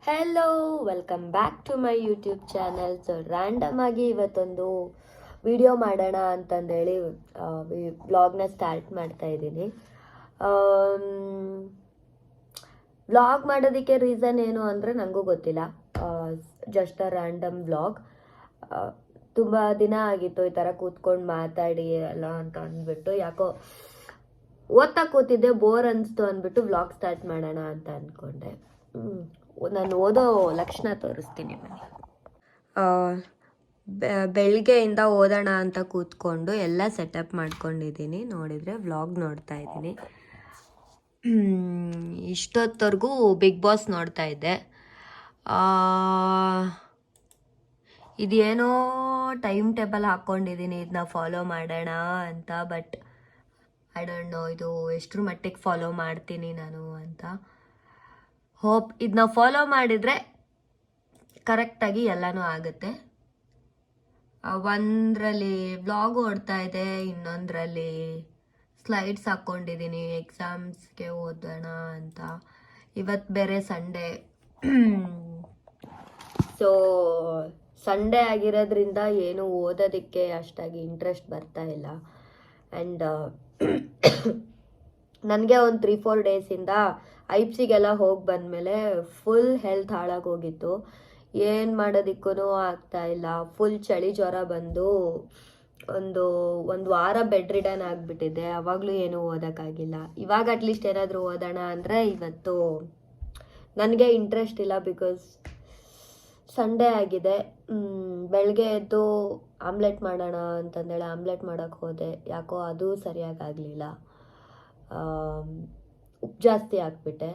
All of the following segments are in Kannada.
Hello, welcome back to my YouTube channel. So random ಆಗಿ ಇವತ್ತೊಂದು ವಿಡಿಯೋ ಮಾಡೋಣ ಅಂತಂದೇಳಿ ವ್ಲಾಗ್ನ ಸ್ಟಾರ್ಟ್ ಮಾಡ್ತಾ ಇದ್ದೀನಿ. ವ್ಲಾಗ್ ಮಾಡೋದಕ್ಕೆ ರೀಸನ್ ಏನು ಅಂದರೆ ನನಗೂ ಗೊತ್ತಿಲ್ಲ. Just a random vlog. ತುಂಬ ದಿನ ಆಗಿತ್ತು ಈ ಥರ ಕೂತ್ಕೊಂಡು ಮಾತಾಡಿ ಅಲ್ಲ ಅಂತ ಅಂದ್ಬಿಟ್ಟು, ಯಾಕೋ ಓದ್ತಾ ಕೂತಿದ್ದೆ, ಬೋರ್ ಅನಿಸ್ತು ಅಂದ್ಬಿಟ್ಟು ವ್ಲಾಗ್ ಸ್ಟಾರ್ಟ್ ಮಾಡೋಣ ಅಂತ ಅಂದ್ಕೊಂಡೆ. ನಾನು ಓದೋ ಲಕ್ಷಣ ತೋರಿಸ್ತೀನಿ ಬನ್ನಿ. ಬೆಳಗ್ಗೆಯಿಂದ ಓದೋಣ ಅಂತ ಕೂತ್ಕೊಂಡು ಎಲ್ಲ ಸೆಟಪ್ ಮಾಡ್ಕೊಂಡಿದ್ದೀನಿ. ನೋಡಿದರೆ ವ್ಲಾಗ್ ನೋಡ್ತಾ ಇದ್ದೀನಿ. ಇಷ್ಟೊತ್ತವರೆಗೂ ಬಿಗ್ ಬಾಸ್ ನೋಡ್ತಾ ಇದ್ದೆ. ಇದೇನೋ ಟೈಮ್ ಟೇಬಲ್ ಹಾಕ್ಕೊಂಡಿದ್ದೀನಿ ಇದನ್ನ ಫಾಲೋ ಮಾಡೋಣ ಅಂತ. ಬಟ್ ಐ ಡೋಂಟ್ ನೋ ಇದು ಎಷ್ಟರ ಮಟ್ಟಿಗೆ ಫಾಲೋ ಮಾಡ್ತೀನಿ ನಾನು ಅಂತ. ಹೋಪ್ ಇದನ್ನ ಫಾಲೋ ಮಾಡಿದರೆ ಕರೆಕ್ಟಾಗಿ ಎಲ್ಲನೂ ಆಗುತ್ತೆ. ಒಂದರಲ್ಲಿ ವ್ಲಾಗ್ ಓಡ್ತಾ ಇದೆ, ಇನ್ನೊಂದರಲ್ಲಿ ಸ್ಲೈಡ್ಸ್ ಹಾಕ್ಕೊಂಡಿದ್ದೀನಿ ಎಕ್ಸಾಮ್ಸ್ಗೆ ಓದೋಣ ಅಂತ. ಇವತ್ತು ಬೇರೆ ಸಂಡೇ. ಸೊ ಸಂಡೇ ಆಗಿರೋದ್ರಿಂದ ಏನು ಓದೋದಕ್ಕೆ ಅಷ್ಟಾಗಿ ಇಂಟ್ರೆಸ್ಟ್ ಬರ್ತಾ ಇಲ್ಲ. ಆ್ಯಂಡ್ ನನಗೆ ಒಂದು 3-4 ಡೇಸಿಂದ ಐಪ್ಸಿಗೆಲ್ಲ ಹೋಗಿ ಬಂದಮೇಲೆ ಫುಲ್ ಹೆಲ್ತ್ ಹಾಳಾಗೋಗಿತ್ತು. ಏನು ಮಾಡೋದಕ್ಕೂ ಆಗ್ತಾ ಇಲ್ಲ. ಫುಲ್ ಚಳಿ ಜ್ವರ ಬಂದು ಒಂದು ವಾರ ಬೆಡ್ ರಿಡನ್ ಆಗಿಬಿಟ್ಟಿದೆ. ಆವಾಗಲೂ ಏನೂ ಓದೋಕ್ಕಾಗಿಲ್ಲ. ಇವಾಗ ಅಟ್ಲೀಸ್ಟ್ ಏನಾದರೂ ಓದೋಣ ಅಂದರೆ ಇವತ್ತು ನನಗೆ ಇಂಟ್ರೆಸ್ಟ್ ಇಲ್ಲ. ಬಿಕಾಸ್ ಸಂಡೇ ಆಗಿದೆ. ಬೆಳಗ್ಗೆ ಎದ್ದು ಆಮ್ಲೆಟ್ ಮಾಡೋಣ ಅಂತಂದೇಳಿ ಆಮ್ಲೆಟ್ ಮಾಡೋಕ್ಕೆ ಹೋದೆ. ಯಾಕೋ ಅದು ಸರಿಯಾಗಲಿಲ್ಲ. ಉಪ್ಪು ಜಾಸ್ತಿ ಹಾಕ್ಬಿಟ್ಟೆ.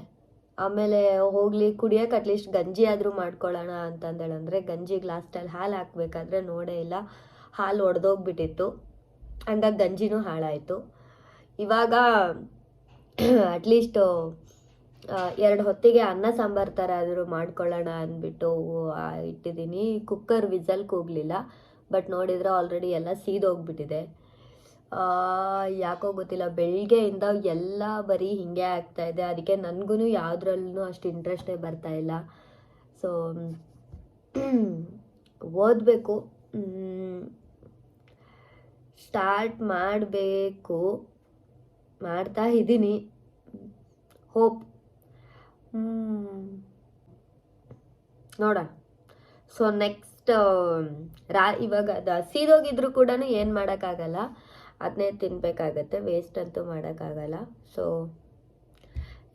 ಆಮೇಲೆ ಹೋಗಲಿ ಕುಡಿಯೋಕೆ ಅಟ್ಲೀಸ್ಟ್ ಗಂಜಿ ಆದರೂ ಮಾಡ್ಕೊಳ್ಳೋಣ ಅಂತಂದೇಳಂದರೆ ಗಂಜಿ ಗ್ಲಾಸ್ಟಲ್ಲಿ ಹಾಲು ಹಾಕಬೇಕಾದ್ರೆ ನೋಡೇ ಇಲ್ಲ, ಹಾಲು ಒಡೆದೋಗ್ಬಿಟ್ಟಿತ್ತು. ಹಂಗಾಗಿ ಗಂಜಿನೂ ಹಾಳಾಯಿತು. ಇವಾಗ ಅಟ್ಲೀಸ್ಟು 2 ಹೊತ್ತಿಗೆ ಅನ್ನ ಸಾಂಬಾರು ಥರ ಆದರೂ ಮಾಡ್ಕೊಳ್ಳೋಣ ಅಂದ್ಬಿಟ್ಟು ಇಟ್ಟಿದ್ದೀನಿ. ಕುಕ್ಕರ್ ವಿಸಲ್ ಕೂಗಲಿಲ್ಲ. ಬಟ್ ನೋಡಿದರೆ ಆಲ್ರೆಡಿ ಎಲ್ಲ ಸೀದೋಗ್ಬಿಟ್ಟಿದೆ. ಯಾಕೋ ಗೊತ್ತಿಲ್ಲ, ಬೆಳಗ್ಗೆಯಿಂದ ಎಲ್ಲ ಬರೀ ಹೀಗೆ ಆಗ್ತಾಯಿದೆ. ಅದಕ್ಕೆ ನನಗೂ ಯಾವುದ್ರಲ್ಲೂ ಅಷ್ಟು ಇಂಟ್ರೆಸ್ಟೇ ಬರ್ತಾ ಇಲ್ಲ. ಸೊ ಓದಬೇಕು, ಸ್ಟಾರ್ಟ್ ಮಾಡಬೇಕು, ಮಾಡ್ತಾ ಇದ್ದೀನಿ. ಹೋಪ್ ನೋಡೋಣ. ಸೊ ನೆಕ್ಸ್ಟ್ ಇವಾಗ ಅದು ಸೀದೋಗಿದ್ರು ಕೂಡ ಏನು ಮಾಡೋಕ್ಕಾಗಲ್ಲ, ಅದನ್ನೇ ತಿನ್ನಬೇಕಾಗತ್ತೆ. ವೇಸ್ಟ್ ಅಂತೂ ಮಾಡೋಕ್ಕಾಗಲ್ಲ. ಸೊ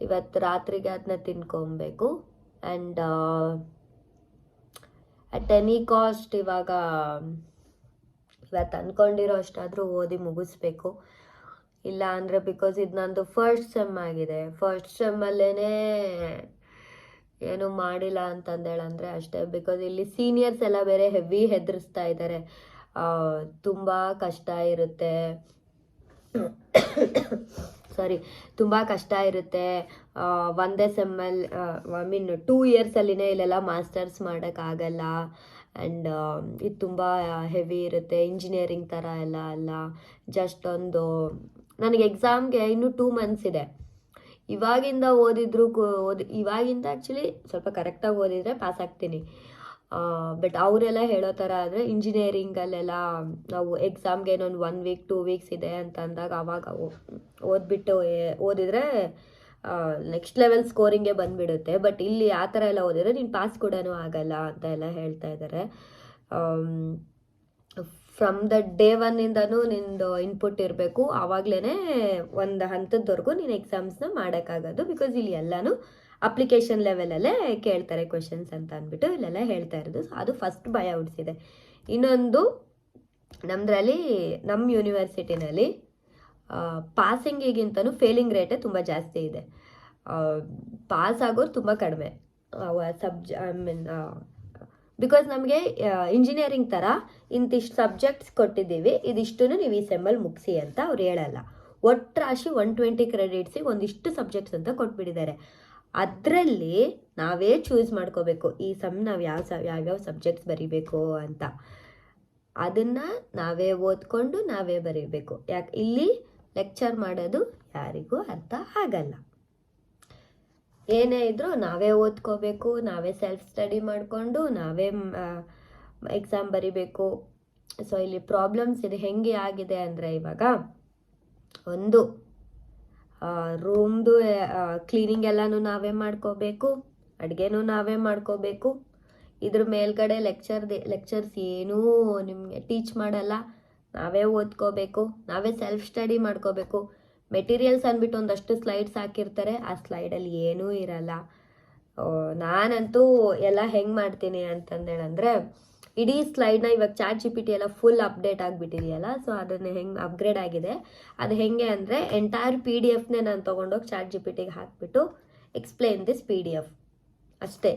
ಇವತ್ತು ರಾತ್ರಿಗೆ ಅದನ್ನ ತಿನ್ಕೊಬೇಕು. ಆ್ಯಂಡ್ ಅಟ್ ಎನಿ ಕಾಸ್ಟ್ ಇವತ್ತು ಅಂದ್ಕೊಂಡಿರೋ ಅಷ್ಟಾದರೂ ಓದಿ ಮುಗಿಸ್ಬೇಕು. ಇಲ್ಲ ಅಂದರೆ ಬಿಕಾಸ್ ಇದು ನಂದು ಫಸ್ಟ್ ಸೆಮ್ ಆಗಿದೆ. ಫಸ್ಟ್ ಸೆಮ್ಮಲ್ಲೇ ಏನು ಮಾಡಿಲ್ಲ ಅಂತಂದೇಳಂದರೆ ಅಷ್ಟೇ. ಬಿಕಾಸ್ ಇಲ್ಲಿ ಸೀನಿಯರ್ಸ್ ಎಲ್ಲ ಬೇರೆ ಹೆವಿ ಹೆದರಿಸ್ತಾ ಇದ್ದಾರೆ. ತುಂಬ ಕಷ್ಟ ಇರುತ್ತೆ, ತುಂಬ ಕಷ್ಟ ಇರುತ್ತೆ. ಒಂದೇ ಸೆಮ್ಮಲ್ಲಿ 2 ಇಯರ್ಸಲ್ಲಿನೇ ಇಲ್ಲೆಲ್ಲ ಮಾಸ್ಟರ್ಸ್ ಮಾಡೋಕ್ಕಾಗಲ್ಲ. ಆ್ಯಂಡ್ ಇದು ತುಂಬ ಹೆವಿ ಇರುತ್ತೆ. ಇಂಜಿನಿಯರಿಂಗ್ ಥರ ಎಲ್ಲ ಅಲ್ಲ. ಜಸ್ಟ್ ನನಗೆ ಎಕ್ಸಾಮ್ಗೆ ಇನ್ನೂ 2 ಮಂತ್ಸ್ ಇದೆ. ಇವಾಗಿಂದ ಇವಾಗಿಂದ ಆ್ಯಕ್ಚುಲಿ ಸ್ವಲ್ಪ ಕರೆಕ್ಟಾಗಿ ಓದಿದರೆ ಪಾಸ್ ಆಗ್ತೀನಿ. ಬಟ್ ಅವರೆಲ್ಲ ಹೇಳೋ ಥರ ಆದರೆ ಇಂಜಿನಿಯರಿಂಗಲ್ಲೆಲ್ಲ ನಾವು ಎಕ್ಸಾಮ್ಗೆ ಇನ್ನೊಂದು 1 ವೀಕ್ 2 ವೀಕ್ಸ್ ಇದೆ ಅಂತ ಅಂದಾಗ ಆವಾಗ ಓದಿದರೆ ನೆಕ್ಸ್ಟ್ ಲೆವೆಲ್ ಸ್ಕೋರಿಂಗೇ ಬಂದುಬಿಡುತ್ತೆ. ಬಟ್ ಇಲ್ಲಿ ಆ ಥರ ಎಲ್ಲ ಓದಿದರೆ ನೀನು ಪಾಸ್ ಕೂಡ ಆಗಲ್ಲ ಅಂತ ಎಲ್ಲ ಹೇಳ್ತಾ ಇದ್ದಾರೆ. ಫ್ರಮ್ ದ ಡೇ 1ಇಂದನೂ ನಿಂದು ಇನ್ಪುಟ್ ಇರಬೇಕು. ಆವಾಗಲೇ ಒಂದು ಹಂತದವರೆಗೂ ನೀನು ಎಕ್ಸಾಮ್ಸ್ನ ಮಾಡೋಕ್ಕಾಗೋದು. ಬಿಕಾಸ್ ಇಲ್ಲಿ ಎಲ್ಲನೂ ಅಪ್ಲಿಕೇಶನ್ ಲೆವೆಲಲ್ಲೇ ಕೇಳ್ತಾರೆ ಕ್ವೆಶನ್ಸ್ ಅಂತ ಅಂದ್ಬಿಟ್ಟು ಇಲ್ಲೆಲ್ಲ ಹೇಳ್ತಾ ಇರೋದು. ಸೊ ಅದು ಫಸ್ಟ್ ಭಯ ಹುಟ್ಟಿಸಿದೆ. ಇನ್ನೊಂದು, ನಮ್ಮ ಯೂನಿವರ್ಸಿಟಿನಲ್ಲಿ ಪಾಸಿಂಗಿಗಿಂತನೂ ಫೇಲಿಂಗ್ ರೇಟೇ ತುಂಬ ಜಾಸ್ತಿ ಇದೆ. ಪಾಸ್ ಆಗೋರು ತುಂಬ ಕಡಿಮೆ. ಬಿಕಾಸ್ ನಮಗೆ ಇಂಜಿನಿಯರಿಂಗ್ ಥರ ಇಂತಿಷ್ಟು ಸಬ್ಜೆಕ್ಟ್ಸ್ ಕೊಟ್ಟಿದ್ದೀವಿ, ಇದಿಷ್ಟು ನೀವು ಈ ಸೆಮ್ಮಲ್ಲಿ ಮುಗಿಸಿ ಅಂತ ಅವ್ರು ಹೇಳಲ್ಲ. ಒಟ್ಟರಾಶಿ 120 ಕ್ರೆಡಿಟ್ಸಿಗೆ ಒಂದಿಷ್ಟು ಸಬ್ಜೆಕ್ಟ್ಸ್ ಅಂತ ಕೊಟ್ಬಿಟ್ಟಿದ್ದಾರೆ. ಅದರಲ್ಲಿ ನಾವೇ ಚೂಸ್ ಮಾಡ್ಕೋಬೇಕು ಈ ಸೆಮ್ ನಾವು ಯಾವ್ಯಾವ ಸಬ್ಜೆಕ್ಟ್ಸ್ ಬರೀಬೇಕು ಅಂತ. ಅದನ್ನು ನಾವೇ ಓದ್ಕೊಂಡು ನಾವೇ ಬರೀಬೇಕು. ಯಾಕೆ ಇಲ್ಲಿ ಲೆಕ್ಚರ್ ಮಾಡೋದು ಯಾರಿಗೂ ಅರ್ಥ ಆಗಲ್ಲ. ಏನೇ ಇದ್ರೂ ನಾವೇ ಓದ್ಕೋಬೇಕು, ನಾವೇ ಸೆಲ್ಫ್ ಸ್ಟಡಿ ಮಾಡಿಕೊಂಡು ನಾವೇ ಎಕ್ಸಾಮ್ ಬರಿಬೇಕು. ಸೊ ಇಲ್ಲಿ ಪ್ರಾಬ್ಲಮ್ಸ್ ಇದು ಹೆಂಗೆ ಆಗಿದೆ ಅಂದರೆ, ಇವಾಗ ಒಂದು ರೂಮ್ದು ಕ್ಲೀನಿಂಗ್ ಎಲ್ಲನೂ ನಾವೇ ಮಾಡ್ಕೋಬೇಕು, ಅಡುಗೆನೂ ನಾವೇ ಮಾಡ್ಕೋಬೇಕು. ಇದ್ರ ಮೇಲ್ಗಡೆ ಲೆಕ್ಚರ್ಸ್ ಏನೂ ನಿಮಗೆ ಟೀಚ್ ಮಾಡಲ್ಲ, ನಾವೇ ಓದ್ಕೋಬೇಕು, ನಾವೇ ಸೆಲ್ಫ್ ಸ್ಟಡಿ ಮಾಡ್ಕೋಬೇಕು. ಮೆಟೀರಿಯಲ್ಸ್ ಅಂದ್ಬಿಟ್ಟು ಒಂದಷ್ಟು ಸ್ಲೈಡ್ಸ್ ಹಾಕಿರ್ತಾರೆ, ಆ ಸ್ಲೈಡಲ್ಲಿ ಏನೂ ಇರಲ್ಲ. ನಾನಂತೂ ಎಲ್ಲ ಹೆಂಗೆ ಮಾಡ್ತೀನಿ ಅಂತಂದೇಳಂದರೆ, ಇಡೀ ಸ್ಲೈಡ್ನ ಇವಾಗ ChatGPT ಎಲ್ಲ ಫುಲ್ ಅಪ್ಡೇಟ್ ಆಗಿಬಿಟ್ಟಿದೆಯಲ್ಲ, ಸೊ ಅದನ್ನು ಹೆಂಗೆ ಅಪ್ಗ್ರೇಡ್ ಆಗಿದೆ, ಅದು ಹೆಂಗೆ ಅಂದರೆ ಎಂಟೈರ್ PDF ನಾನು ತೊಗೊಂಡೋಗಿ ChatGPTಗೆ ಹಾಕಿಬಿಟ್ಟು ಎಕ್ಸ್ಪ್ಲೇನ್ ದಿಸ್ PDF ಅಷ್ಟೇ.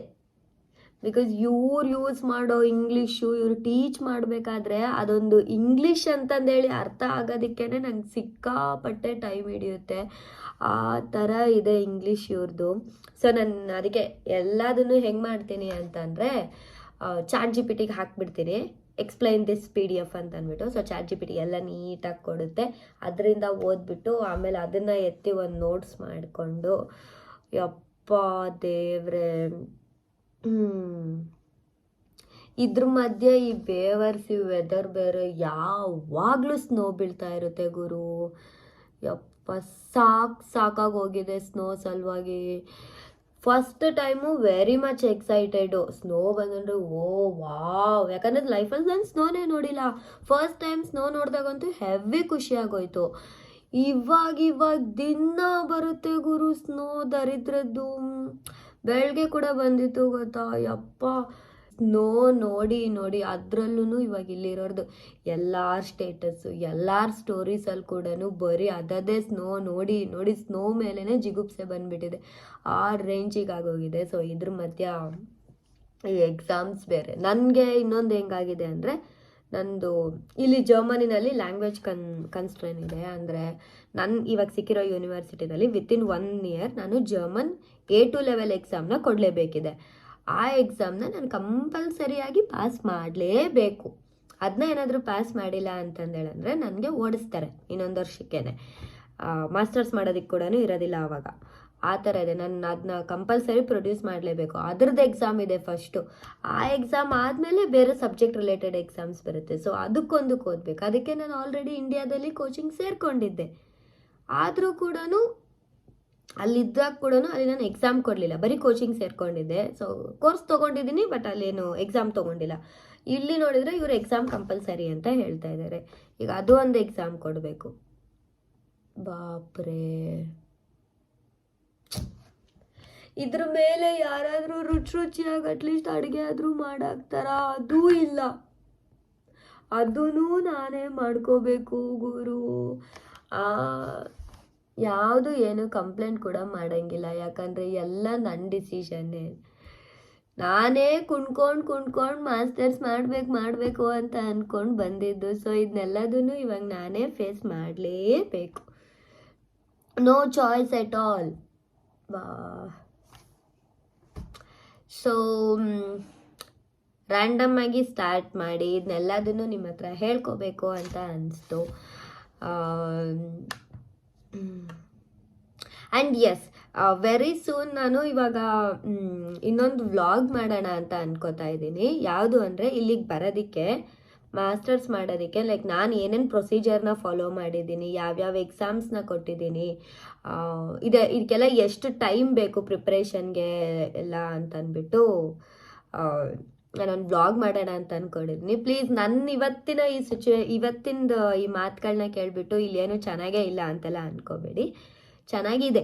ಬಿಕಾಸ್ ಇವ್ರು ಯೂಸ್ ಮಾಡೋ ಇಂಗ್ಲೀಷು ಇವ್ರು ಟೀಚ್ ಮಾಡಬೇಕಾದ್ರೆ ಅದೊಂದು ಇಂಗ್ಲೀಷ್ ಅಂತಂದೇಳಿ ಅರ್ಥ ಆಗೋದಕ್ಕೇ ನಂಗೆ ಸಿಕ್ಕಾಪಟ್ಟೆ ಟೈಮ್ ಹಿಡಿಯುತ್ತೆ. ಆ ಥರ ಇದೆ ಇಂಗ್ಲೀಷ್ ಇವ್ರದ್ದು. ಸೊ ನಾನು ಅದಕ್ಕೆ ಎಲ್ಲದನ್ನು ಹೆಂಗೆ ಮಾಡ್ತೀನಿ ಅಂತಂದರೆ, ChatGPTಗೆ ಹಾಕ್ಬಿಡ್ತೀನಿ ಎಕ್ಸ್ಪ್ಲೈನ್ ದಿಸ್ PDF ಅಂತ ಅಂದ್ಬಿಟ್ಟು. ಸೊ ChatGPT ಎಲ್ಲ ನೀಟಾಗಿ ಕೊಡುತ್ತೆ, ಅದರಿಂದ ಓದ್ಬಿಟ್ಟು ಆಮೇಲೆ ಅದನ್ನು ಎತ್ತಿ ಒಂದು ನೋಟ್ಸ್ ಮಾಡಿಕೊಂಡು, ಯಪ್ಪ ದೇವ್ರೆ. ಇದ್ರ ಮಧ್ಯೆ ಈ ಬೇವರ್ಸಿ ವೆದರ್ ಬೇರೆ, ಯಾವಾಗಲೂ ಸ್ನೋ ಬೀಳ್ತಾ ಇರುತ್ತೆ ಗುರು. ಯಪ್ಪ ಸಾಕಾಗಿ ಹೋಗಿದೆ ಸ್ನೋ ಸಲುವಾಗಿ. First time very much excited, snow ಬಂದ್ರೆ ಓ ವಾವ್, ಯಾಕಂದ್ರೆ ಲೈಫಲ್ಲಿ ನಾನು ಸ್ನೋನೇ ನೋಡಿಲ್ಲ. ಫಸ್ಟ್ ಟೈಮ್ ಸ್ನೋ ನೋಡಿದಾಗಂತೂ ಹೆವಿ ಖುಷಿ ಆಗೋಯ್ತು. ಇವಾಗ ದಿನ ಬರುತ್ತೆ ಗುರು ಸ್ನೋ, ದರಿದ್ರದ್ದು. ಬೆಳಗ್ಗೆ ಕೂಡ ಬಂದಿತ್ತು ಗೊತ್ತಾ, ಯಪ್ಪ ಸ್ನೋ ನೋಡಿ ಅದರಲ್ಲೂ ಇವಾಗ ಇಲ್ಲಿರೋರ್ದು ಎಲ್ಲರ ಸ್ಟೇಟಸ್ಸು ಎಲ್ಲರ ಸ್ಟೋರೀಸಲ್ಲಿ ಕೂಡ ಬರೀ ಅದೇ ಸ್ನೋ ನೋಡಿ ಸ್ನೋ ಮೇಲೇ ಜಿಗುಪ್ಸೆ ಬಂದುಬಿಟ್ಟಿದೆ, ಆ ರೇಂಜಿಗೆ ಆಗೋಗಿದೆ. ಸೊ ಇದ್ರ ಮಧ್ಯ ಈ ಎಕ್ಸಾಮ್ಸ್ ಬೇರೆ. ನನಗೆ ಇನ್ನೊಂದು ಹೆಂಗಾಗಿದೆ ಅಂದರೆ, ನಂದು ಇಲ್ಲಿ ಜರ್ಮನಿನಲ್ಲಿ ಲ್ಯಾಂಗ್ವೇಜ್ ಕನ್ಸ್ಟ್ರೈನ್ ಇದೆ. ಅಂದರೆ ನಾನು ಇವಾಗ ಸಿಕ್ಕಿರೋ ಯೂನಿವರ್ಸಿಟಿನಲ್ಲಿ ವಿತಿನ್ 1 ಇಯರ್ ನಾನು ಜರ್ಮನ್ A2 ಲೆವೆಲ್ ಎಕ್ಸಾಮ್ನ ಕೊಡಲೇಬೇಕಿದೆ. ಆ ಎಕ್ಸಾಮ್ನ ನಾನು ಕಂಪಲ್ಸರಿಯಾಗಿ ಪಾಸ್ ಮಾಡಲೇಬೇಕು. ಅದನ್ನ ಏನಾದರೂ ಪಾಸ್ ಮಾಡಿಲ್ಲ ಅಂತಂದೇಳಂದರೆ ನನಗೆ ಓಡಿಸ್ತಾರೆ ಇನ್ನೊಂದು ವರ್ಷಕ್ಕೇ. ಮಾಸ್ಟರ್ಸ್ ಮಾಡೋದಕ್ಕೆ ಕೂಡ ಇರೋದಿಲ್ಲ ಆವಾಗ. ಆ ಥರ ಇದೆ, ನಾನು ಅದನ್ನ ಕಂಪಲ್ಸರಿ ಪ್ರೊಡ್ಯೂಸ್ ಮಾಡಲೇಬೇಕು. ಅದ್ರದ್ದು ಎಕ್ಸಾಮ್ ಇದೆ ಫಸ್ಟು. ಆ ಎಕ್ಸಾಮ್ ಆದಮೇಲೆ ಬೇರೆ ಸಬ್ಜೆಕ್ಟ್ ರಿಲೇಟೆಡ್ ಎಕ್ಸಾಮ್ಸ್ ಬರುತ್ತೆ. ಸೊ ಅದಕ್ಕೊಂದಕ್ಕೆ ಓದಬೇಕು. ಅದಕ್ಕೆ ನಾನು ಆಲ್ರೆಡಿ ಇಂಡಿಯಾದಲ್ಲಿ ಕೋಚಿಂಗ್ ಸೇರಿಕೊಂಡಿದ್ದೆ. ಆದರೂ ಕೂಡ ಅಲ್ಲಿದ್ದಾಗ ಕೂಡ ಅಲ್ಲಿ ನಾನು ಎಕ್ಸಾಮ್ ಕೊಡಲಿಲ್ಲ, ಬರೀ ಕೋಚಿಂಗ್ ಸೇರಿಕೊಂಡಿದ್ದೆ. ಸೊ ಕೋರ್ಸ್ ತೊಗೊಂಡಿದ್ದೀನಿ, ಬಟ್ ಅಲ್ಲೇನು ಎಕ್ಸಾಮ್ ತೊಗೊಂಡಿಲ್ಲ. ಇಲ್ಲಿ ನೋಡಿದರೆ ಇವರು ಎಕ್ಸಾಮ್ ಕಂಪಲ್ಸರಿ ಅಂತ ಹೇಳ್ತಾ ಇದ್ದಾರೆ. ಈಗ ಅದು ಒಂದು ಎಕ್ಸಾಮ್ ಕೊಡಬೇಕು. ಬಾಪ್ರೇ, ಇದ್ರ ಮೇಲೆ ಯಾರಾದರೂ ರುಚಿಯಾಗಿ ಅಟ್ಲೀಸ್ಟ್ ಅಡುಗೆ ಆದರೂ ಮಾಡಾಕ್ತಾರ? ಅದೂ ಇಲ್ಲ, ಅದೂ ನಾನೇ ಮಾಡ್ಕೋಬೇಕು ಗುರು. ಯಾವುದು ಏನು ಕಂಪ್ಲೇಂಟ್ ಕೂಡ ಮಾಡೋಂಗಿಲ್ಲ, ಯಾಕಂದರೆ ಎಲ್ಲ ನನ್ನ ಡಿಸಿಷನ್ನೇ. ನಾನೇ ಕುಣ್ಕೊಂಡು ಮಾಸ್ಟರ್ಸ್ ಮಾಡಬೇಕು ಅಂತ ಅಂದ್ಕೊಂಡು ಬಂದಿದ್ದು. ಸೊ ಇದನ್ನೆಲ್ಲದೂ ಇವಾಗ ನಾನೇ ಫೇಸ್ ಮಾಡಲೇಬೇಕು. No choice at all. So random ಆಗಿ ಸ್ಟಾರ್ಟ್ ಮಾಡಿ ಇದನ್ನೆಲ್ಲದನ್ನು ನಿಮ್ಮ ಹತ್ರ ಹೇಳ್ಕೋಬೇಕು ಅಂತ ಅನಿಸ್ತು. ಆ್ಯಂಡ್ ಎಸ್, ವೆರಿ ಸೂನ್ ನಾನು ಇವಾಗ ಇನ್ನೊಂದು ವ್ಲಾಗ್ ಮಾಡೋಣ ಅಂತ ಅನ್ಕೋತಾ ಇದ್ದೀನಿ. ಯಾವುದು ಅಂದರೆ, ಇಲ್ಲಿಗೆ ಬರೋದಕ್ಕೆ ಮಾಸ್ಟರ್ಸ್ ಮಾಡೋದಕ್ಕೆ ಲೈಕ್ ನಾನು ಏನೇನು ಪ್ರೊಸೀಜರ್ನ ಫಾಲೋ ಮಾಡಿದ್ದೀನಿ, ಯಾವ್ಯಾವ ಎಕ್ಸಾಮ್ಸ್ನ ಕೊಟ್ಟಿದ್ದೀನಿ, ಇದಕ್ಕೆಲ್ಲ ಎಷ್ಟು ಟೈಮ್ ಬೇಕು ಪ್ರಿಪ್ರೇಷನ್ಗೆ ಎಲ್ಲ ಅಂತಂದ್ಬಿಟ್ಟು ನಾನೊಂದು ಬ್ಲಾಗ್ ಮಾಡೋಣ ಅಂತ ಅಂದ್ಕೊಂಡಿದ್ದೀನಿ. ಪ್ಲೀಸ್ ನನ್ನ ಇವತ್ತಿಂದು ಈ ಮಾತುಗಳನ್ನ ಕೇಳಿಬಿಟ್ಟು ಇಲ್ಲೇನು ಚೆನ್ನಾಗೇ ಇಲ್ಲ ಅಂತೆಲ್ಲ ಅಂದ್ಕೋಬೇಡಿ. ಚೆನ್ನಾಗಿದೆ,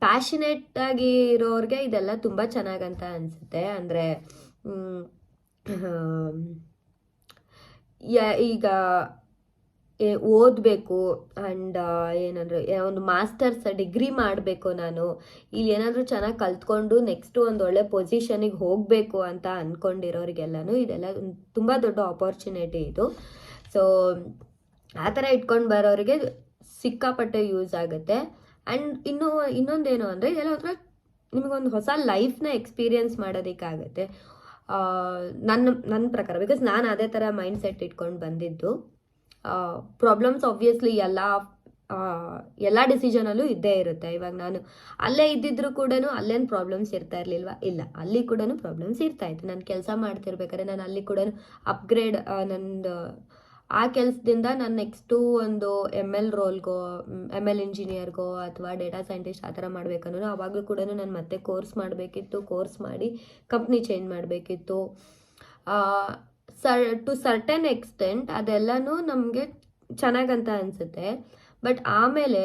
ಪ್ಯಾಷನೇಟ್ ಆಗಿ ಇರೋರಿಗೆ ಇದೆಲ್ಲ ತುಂಬ ಚೆನ್ನಾಗಂತ ಅನಿಸುತ್ತೆ. ಅಂದರೆ ಈಗ ಓದಬೇಕು ಆ್ಯಂಡ್ ಏನಂದರೆ ಒಂದು ಮಾಸ್ಟರ್ಸ್ ಡಿಗ್ರಿ ಮಾಡಬೇಕು, ನಾನು ಇಲ್ಲಿ ಏನಾದರೂ ಚೆನ್ನಾಗಿ ಕಲ್ತ್ಕೊಂಡು ನೆಕ್ಸ್ಟು ಒಂದು ಒಳ್ಳೆ ಪೊಸಿಷನಿಗೆ ಹೋಗಬೇಕು ಅಂತ ಅಂದ್ಕೊಂಡಿರೋರಿಗೆಲ್ಲನೂ ಇದೆಲ್ಲ ತುಂಬ ದೊಡ್ಡ ಆಪರ್ಚುನಿಟಿ ಇದು. ಸೊ ಆ ಥರ ಇಟ್ಕೊಂಡು ಬರೋರಿಗೆ ಸಿಕ್ಕಾಪಟ್ಟೆ ಯೂಸ್ ಆಗುತ್ತೆ. ಆ್ಯಂಡ್ ಇನ್ನೊಂದೇನು ಅಂದರೆ, ಇದೆಲ್ಲ ಹತ್ರ ನಿಮಗೊಂದು ಹೊಸ ಲೈಫ್ನ ಎಕ್ಸ್ಪೀರಿಯನ್ಸ್ ಮಾಡೋದಕ್ಕಾಗತ್ತೆ ನನ್ನ ಪ್ರಕಾರ. ಬಿಕಾಸ್ ನಾನು ಅದೇ ಥರ ಮೈಂಡ್ ಸೆಟ್ ಇಟ್ಕೊಂಡು ಬಂದಿದ್ದು. ಪ್ರಾಬ್ಲಮ್ಸ್ ಆಬ್ವಿಯಸ್ಲಿ ಎಲ್ಲ ಎಲ್ಲ ಡಿಸಿಷನಲ್ಲೂ ಇದ್ದೇ ಇರುತ್ತೆ. ಇವಾಗ ನಾನು ಅಲ್ಲೇ ಇದ್ದಿದ್ರು ಕೂಡ ಅಲ್ಲೇನು ಪ್ರಾಬ್ಲಮ್ಸ್ ಇರ್ತಾ ಇರಲಿಲ್ವಾ? ಇಲ್ಲ, ಅಲ್ಲಿ ಕೂಡ ಪ್ರಾಬ್ಲಮ್ಸ್ ಇರ್ತಾಯಿತ್ತು. ನಾನು ಕೆಲಸ ಮಾಡ್ತಿರ್ಬೇಕಾದ್ರೆ ನಾನು ಅಲ್ಲಿ ಕೂಡ ಅಪ್ಗ್ರೇಡ್ ನಂದು ಆ ಕೆಲಸದಿಂದ ನಾನು ನೆಕ್ಸ್ಟು ಒಂದು ML ರೋಲ್ಗೋ ML ಇಂಜಿನಿಯರ್ಗೋ ಅಥವಾ ಡೇಟಾ ಸೈಂಟಿಸ್ಟ್ ಆ ಥರ ಮಾಡಬೇಕನ್ನೋ ಆವಾಗಲೂ ಕೂಡ ನಾನು ಮತ್ತೆ ಕೋರ್ಸ್ ಮಾಡಬೇಕಿತ್ತು. ಕೋರ್ಸ್ ಮಾಡಿ ಕಂಪ್ನಿ ಚೇಂಜ್ ಮಾಡಬೇಕಿತ್ತು. ಟು ಸರ್ಟನ್ ಎಕ್ಸ್ಟೆಂಟ್ ಅದೆಲ್ಲನೂ ನಮಗೆ ಚೆನ್ನಾಗಂತ ಅನಿಸುತ್ತೆ. ಬಟ್ ಆಮೇಲೆ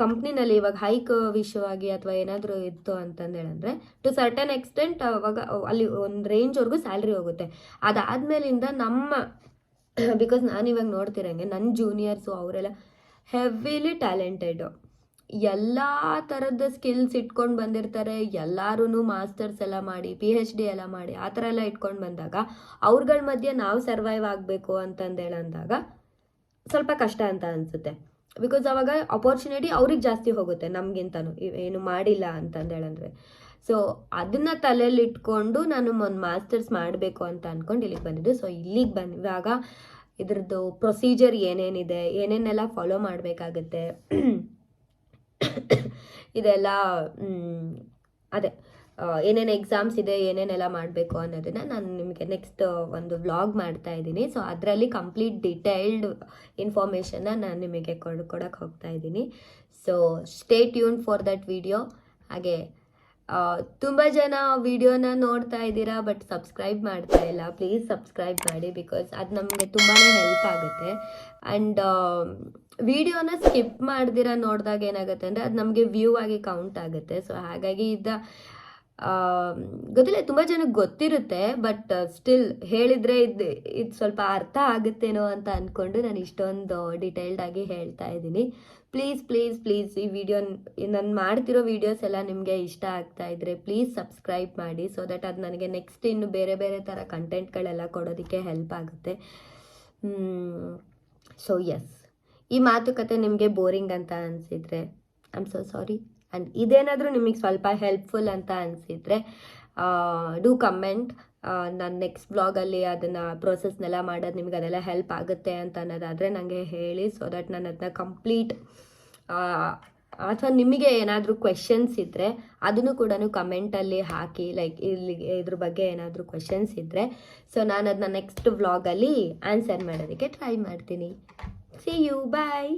ಕಂಪ್ನಿನಲ್ಲಿ ಇವಾಗ ಹೈಕ್ ವಿಷಯವಾಗಿ ಅಥವಾ ಏನಾದರೂ ಇತ್ತು ಅಂತಂದೇಳಂದರೆ ಟು ಸರ್ಟನ್ ಎಕ್ಸ್ಟೆಂಟ್ ಅವಾಗ ಅಲ್ಲಿ ಒಂದು ರೇಂಜ್ವರೆಗೂ ಸ್ಯಾಲ್ರಿ ಹೋಗುತ್ತೆ. ಅದಾದಮೇಲಿಂದ ನಮ್ಮ ಬಿಕಾಸ್ ನಾನಿವಾಗ ನೋಡ್ತಿರಂಗೆ ನನ್ನ ಜೂನಿಯರ್ಸು ಅವರೆಲ್ಲ ಹೆವಿಲಿ ಟ್ಯಾಲೆಂಟೆಡು, ಎಲ್ಲ ಥರದ ಸ್ಕಿಲ್ಸ್ ಇಟ್ಕೊಂಡು ಬಂದಿರ್ತಾರೆ. ಎಲ್ಲರೂ ಮಾಸ್ಟರ್ಸ್ ಎಲ್ಲ ಮಾಡಿ PhD ಎಲ್ಲ ಮಾಡಿ ಆ ಥರ ಎಲ್ಲ ಇಟ್ಕೊಂಡು ಬಂದಾಗ ಅವ್ರಗಳ ಮಧ್ಯೆ ನಾವು ಸರ್ವೈವ್ ಆಗಬೇಕು ಅಂತಂದೇಳಂದಾಗ ಸ್ವಲ್ಪ ಕಷ್ಟ ಅಂತ ಅನಿಸುತ್ತೆ. ಬಿಕಾಸ್ ಅವಾಗ ಅಪರ್ಚುನಿಟಿ ಅವ್ರಿಗೆ ಜಾಸ್ತಿ ಹೋಗುತ್ತೆ ನಮಗಿಂತನೂ ಏನು ಮಾಡಿಲ್ಲ ಅಂತಂದೇಳಂದರೆ. ಸೊ ಅದನ್ನು ತಲೆಯಲ್ಲಿ ಇಟ್ಕೊಂಡು ನಾನು ಒಂದು ಮಾಸ್ಟರ್ಸ್ ಮಾಡಬೇಕು ಅಂತ ಅಂದ್ಕೊಂಡು ಇಲ್ಲಿಗೆ ಬಂದಿದ್ದು. ಸೊ ಇಲ್ಲಿಗೆ ಬಂದಾಗ ಇದ್ರದ್ದು ಪ್ರೊಸೀಜರ್ ಏನೇನಿದೆ, ಏನೇನೆಲ್ಲ ಫಾಲೋ ಮಾಡಬೇಕಾಗತ್ತೆ, ಇದೆಲ್ಲ ಅದೇ ಏನೇನು ಎಕ್ಸಾಮ್ಸ್ ಇದೆ, ಏನೇನೆಲ್ಲ ಮಾಡಬೇಕು ಅನ್ನೋದನ್ನು ನಾನು ನಿಮಗೆ ನೆಕ್ಸ್ಟ್ ಒಂದು ವ್ಲಾಗ್ ಮಾಡ್ತಾ ಇದ್ದೀನಿ. ಸೊ ಅದರಲ್ಲಿ ಕಂಪ್ಲೀಟ್ ಡಿಟೇಲ್ಡ್ ಇನ್ಫಾರ್ಮೇಷನ್ನ ನಾನು ನಿಮಗೆ ಕೊಡೋಕ್ಕೆ ಹೋಗ್ತಾ ಇದ್ದೀನಿ. So stay tune for that video. ಹಾಗೆ ತುಂಬ ಜನ ವಿಡಿಯೋನ ನೋಡ್ತಾ ಇದ್ದೀರಾ ಬಟ್ ಸಬ್ಸ್ಕ್ರೈಬ್ ಮಾಡ್ತಾ ಇಲ್ಲ. ಪ್ಲೀಸ್ ಸಬ್ಸ್ಕ್ರೈಬ್ ಮಾಡಿ, ಬಿಕಾಸ್ ಅದು ನಮಗೆ ತುಂಬಾ ಹೆಲ್ಪ್ ಆಗುತ್ತೆ. ಆ್ಯಂಡ್ ವಿಡಿಯೋನ ಸ್ಕಿಪ್ ಮಾಡ್ದಿರ ನೋಡಿದಾಗ ಏನಾಗುತ್ತೆ ಅಂದರೆ ಅದು ನಮಗೆ ವ್ಯೂ ಆಗಿ ಕೌಂಟ್ ಆಗುತ್ತೆ. ಸೊ ಹಾಗಾಗಿ ಗೊತ್ತಿಲ್ಲ, ತುಂಬ ಜನಕ್ಕೆ ಗೊತ್ತಿರುತ್ತೆ ಬಟ್ ಸ್ಟಿಲ್ ಹೇಳಿದರೆ ಇದು ಸ್ವಲ್ಪ ಅರ್ಥ ಆಗುತ್ತೇನೋ ಅಂತ ಅಂದ್ಕೊಂಡು ನಾನು ಇಷ್ಟೊಂದು ಡಿಟೇಲ್ಡಾಗಿ ಹೇಳ್ತಾ ಇದ್ದೀನಿ. ಪ್ಲೀಸ್ ಪ್ಲೀಸ್ ಪ್ಲೀಸ್ ಈ ವಿಡಿಯೋ ನಾನು ಮಾಡ್ತಿರೋ ವೀಡಿಯೋಸ್ ಎಲ್ಲ ನಿಮಗೆ ಇಷ್ಟ ಆಗ್ತಾ ಇದ್ದರೆ ಪ್ಲೀಸ್ ಸಬ್ಸ್ಕ್ರೈಬ್ ಮಾಡಿ. ಸೊ ದಟ್ ಅದು ನನಗೆ ನೆಕ್ಸ್ಟ್ ಇನ್ನು ಬೇರೆ ಬೇರೆ ಥರ ಕಂಟೆಂಟ್ಗಳೆಲ್ಲ ಕೊಡೋದಕ್ಕೆ ಹೆಲ್ಪ್ ಆಗುತ್ತೆ. ಸೊ ಎಸ್, ಈ ಮಾತುಕತೆ ನಿಮಗೆ ಬೋರಿಂಗ್ ಅಂತ ಅನಿಸಿದರೆ I am so sorry. And ಇದೇನಾದರೂ ನಿಮಗೆ ಸ್ವಲ್ಪ ಹೆಲ್ಪ್ಫುಲ್ ಅಂತ ಅನಿಸಿದರೆ ಡೂ ಕಮೆಂಟ್. ನಾನು ನೆಕ್ಸ್ಟ್ ಬ್ಲಾಗಲ್ಲಿ ಅದನ್ನು ಪ್ರೋಸೆಸ್ನೆಲ್ಲ ಮಾಡೋದು ನಿಮ್ಗೆ ಅದೆಲ್ಲ ಹೆಲ್ಪ್ ಆಗುತ್ತೆ ಅಂತ ಅನ್ನೋದಾದರೆ ನನಗೆ ಹೇಳಿ. ಸೊ ದಟ್ ನಾನು ಅದನ್ನ ಕಂಪ್ಲೀಟ್ ಅಥವಾ ನಿಮಗೆ ಏನಾದರೂ ಕ್ವೆಶನ್ಸ್ ಇದ್ದರೆ ಅದನ್ನು ಕೂಡ ಕಮೆಂಟಲ್ಲಿ ಹಾಕಿ. ಲೈಕ್ ಇದ್ರ ಬಗ್ಗೆ ಏನಾದರೂ ಕ್ವೆಶನ್ಸ್ ಇದ್ದರೆ ಸೊ ನಾನು ಅದನ್ನ ನೆಕ್ಸ್ಟ್ ವ್ಲಾಗಲ್ಲಿ ಆನ್ಸರ್ ಮಾಡೋದಕ್ಕೆ ಟ್ರೈ ಮಾಡ್ತೀನಿ. See you, bye.